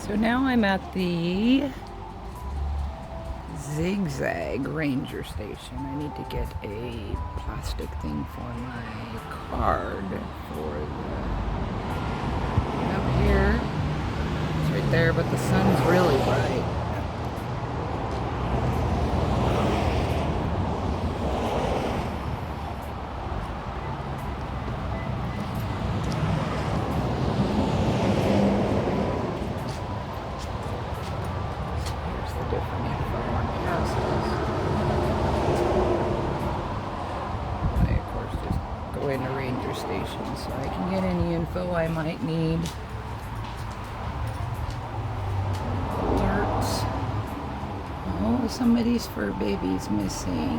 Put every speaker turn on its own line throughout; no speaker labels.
So now I'm at the Zigzag Ranger Station. I need to get a plastic thing for my card for the... Up here. It's right there, but the sun's really bright. In the ranger station so I can get any info I might need. Darts. Oh, somebody's fur baby's missing.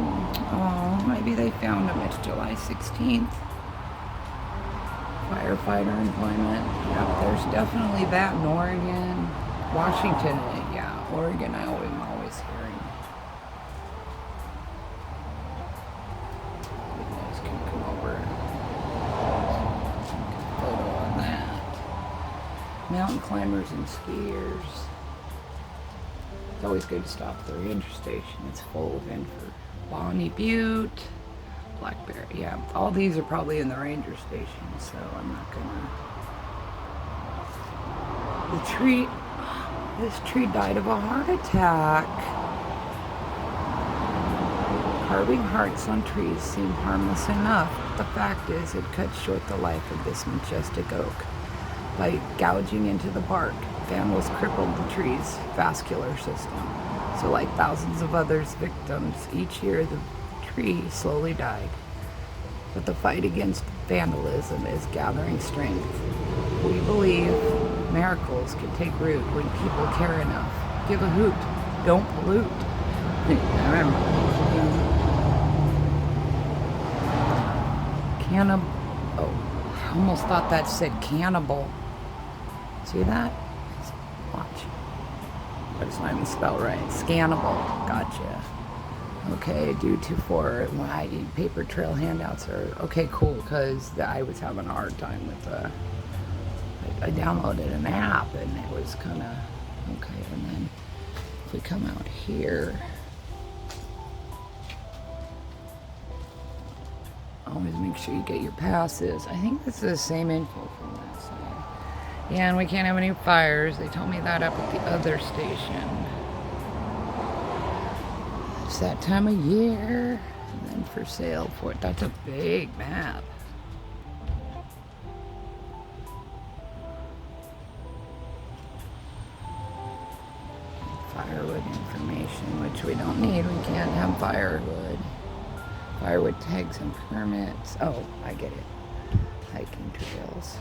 Oh, maybe they found him. It's July 16th. Firefighter employment. Yep, there's definitely that in Oregon. Washington, yeah, Oregon I'm always hearing. Mountain climbers and skiers. It's always good to stop at the ranger station. It's full of info. Bonnie Butte, Blackberry. Yeah, all these are probably in the ranger station, so I'm not gonna. The tree. This tree died of a heart attack. Carving hearts on trees seemed harmless enough. The fact is, it cuts short the life of this majestic oak. By gouging into the bark, vandals crippled the tree's vascular system. So like thousands of others victims, each year the tree slowly died. But the fight against vandalism is gathering strength. We believe miracles can take root when people care enough. Give a hoot, don't pollute. Oh, I almost thought that said cannibal. See that? Watch. That's not even spelled right. Scannable. Gotcha. Okay, due to my paper trail handouts are okay, cool, because I was having a hard time with I downloaded an app and it was kind of okay. And then if we come out here, always make sure you get your passes. I think this is the same info from that side. Yeah, and we can't have any fires. They told me that up at the other station. It's that time of year. And then for sale for it. That's a big map. Firewood information, which we don't need. We can't have firewood. Firewood tags and permits. Oh, I get it. Hiking trails.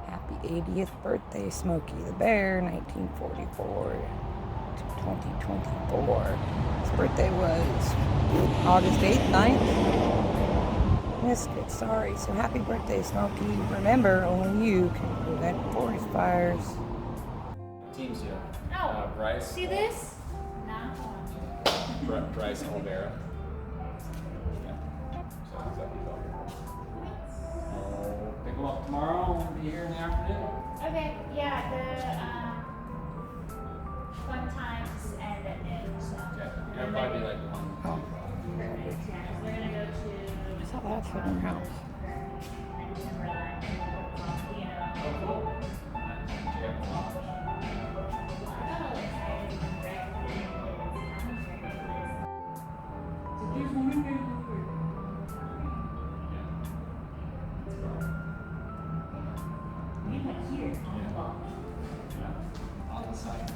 Happy 80th birthday, Smokey the Bear, 1944 to 2024. His birthday was August 8th, 9th. Missed it, sorry. So happy birthday, Smokey. Remember, only you can prevent forest fires.
Teams here.
Oh,
Bryce.
see this? No.
Bryce Olvera. Yeah. So pick them up tomorrow. We'll be here in the afternoon.
Okay, yeah, the fun times end at noon, so.
Okay. It'll probably be like 1.
Oh,
Perfect, yeah, 'cause we're gonna go to.
I thought that's in her house.
Timberline, you know.
Oh, cool. Check out the lodge. On the site.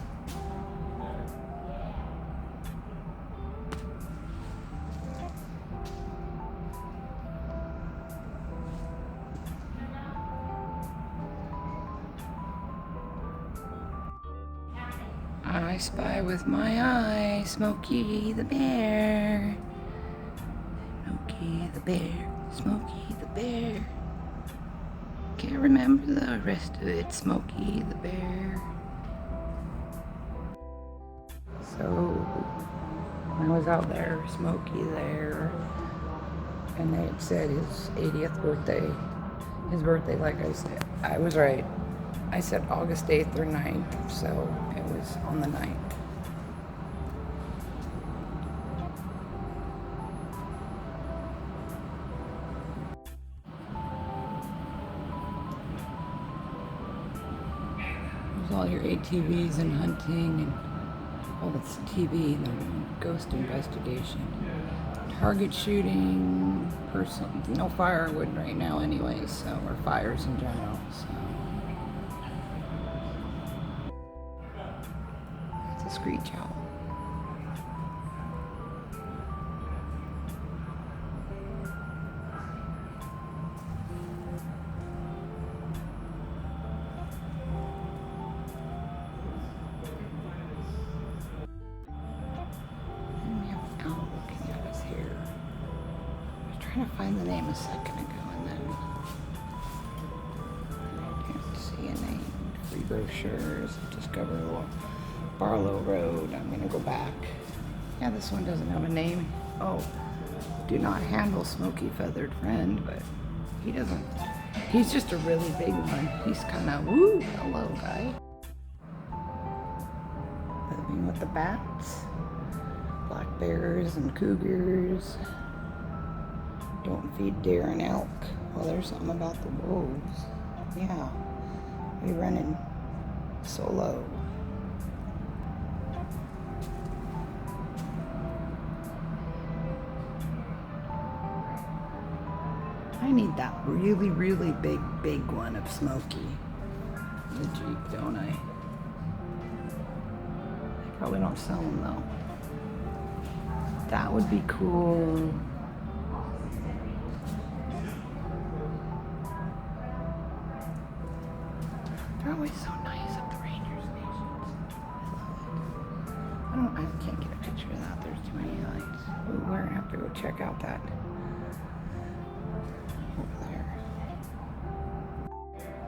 I spy with my eye Smokey the Bear. Smokey the Bear. Smokey the Bear. Can't remember the rest of it. Smokey the Bear. So when I was out there, Smokey there, and they had said his 80th birthday. His birthday, like I said, I was right. I said August 8th or 9th, so it was on the 9th. There's all your ATVs and hunting and, oh, it's TV, they're doing ghost investigation. Target shooting, no firewood right now anyway, so, or fires in general, so. It's a screech owl. Trying to find the name a second ago and then I didn't see a name. Free brochures, Discover Barlow Road. I'm gonna go back. Yeah, this one doesn't have a name. Oh, do not handle smoky feathered friend, but he doesn't. He's just a really big one. He's kind of woo, hello guy. Living with the bats, black bears and cougars. Don't feed deer and elk. Well, there's something about the wolves. Yeah, we running solo. I need that really, really big one of Smokey. The Jeep, don't I? They probably don't sell them though. That would be cool. They're always so nice at the ranger stations. I love it. I can't get a picture of that. There's too many lights. Ooh, we're gonna have to go check out that over there.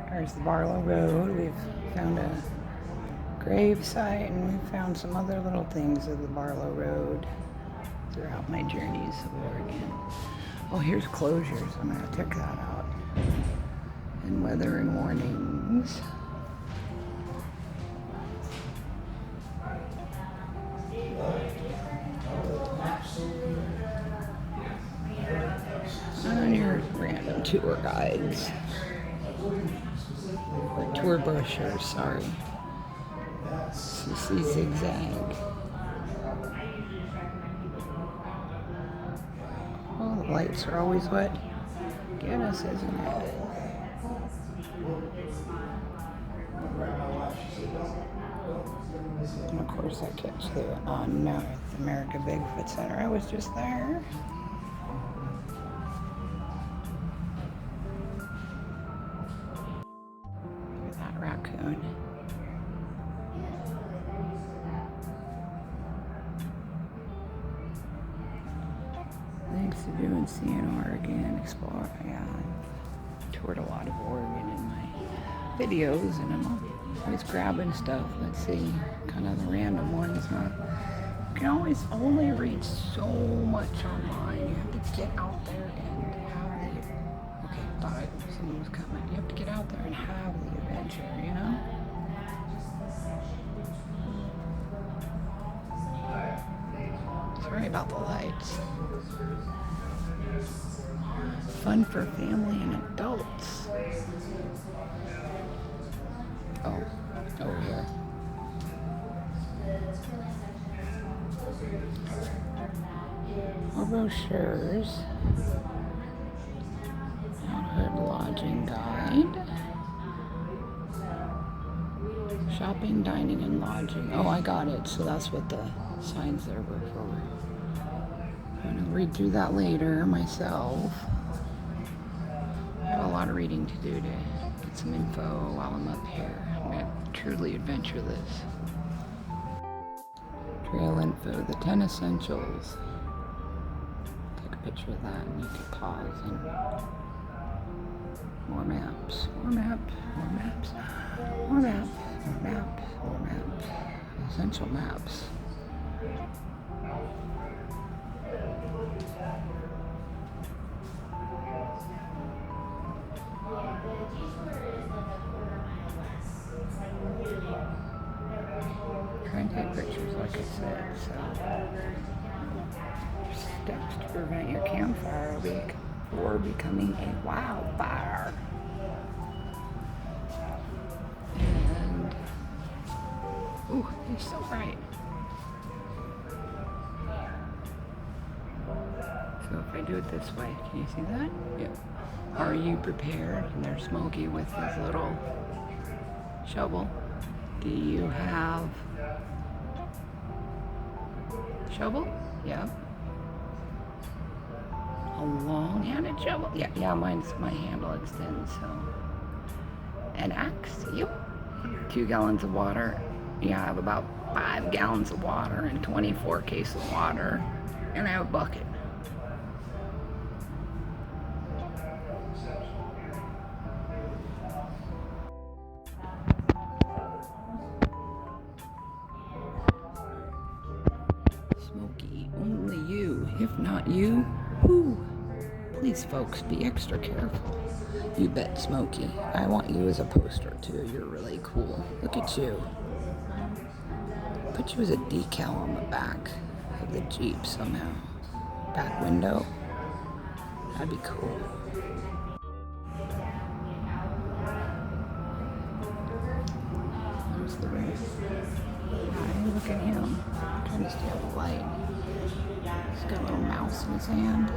There's the Barlow Road. We've found a grave site and we've found some other little things of the Barlow Road throughout my journeys of Oregon. Oh, here's closures. I'm gonna check that out. And weather and warnings. And here's random tour guides. Or tour brochures, sorry. You see Zigzag. Oh, the lights are always what get us, isn't it? And of course I catch the North America Bigfoot Center. I was just there. Look at that raccoon. Things to do and see in Oregon, explore. Yeah, I've toured a lot of Oregon in my videos and I'm always grabbing stuff. Let's see, kind of the random ones, huh? You can always only read so much online. You have to get out there and have the, okay, thought someone was coming. You have to get out there and have the adventure, you know? Sorry about the lights. Fun for family and adults. Oh, over here. More brochures. Childhood lodging guide. Shopping, dining, and lodging. Oh, I got it. So that's what the signs there were for. I'm going to read through that later myself. I have a lot of reading to do to get some info while I'm up here. I'm going to truly adventure this. Trail info, the 10 essentials. Take a picture of that and you can pause and more maps, more maps, more maps, more maps, more maps, more maps. Essential maps. take pictures, like I said, so steps to prevent your campfire or becoming a wildfire. And, ooh, he's so bright. So if I do it this way, can you see that? Yeah. Are you prepared? And there's Smokey with his little shovel. Do you have shovel? Yep. A long-handed shovel? Yeah, my handle extends, so. An axe? Yep. 2 gallons of water. Yeah, I have about 5 gallons of water and 24 cases of water. And I have a bucket. Smokey, only you. If not you, who? Please, folks, be extra careful. You bet, Smokey. I want you as a poster, too. You're really cool. Look at you. Put you as a decal on the back of the Jeep somehow. Back window. That'd be cool. There's the ring. Hi, look at him. I'm trying to stay on the light. He's got a little mouse in his hand.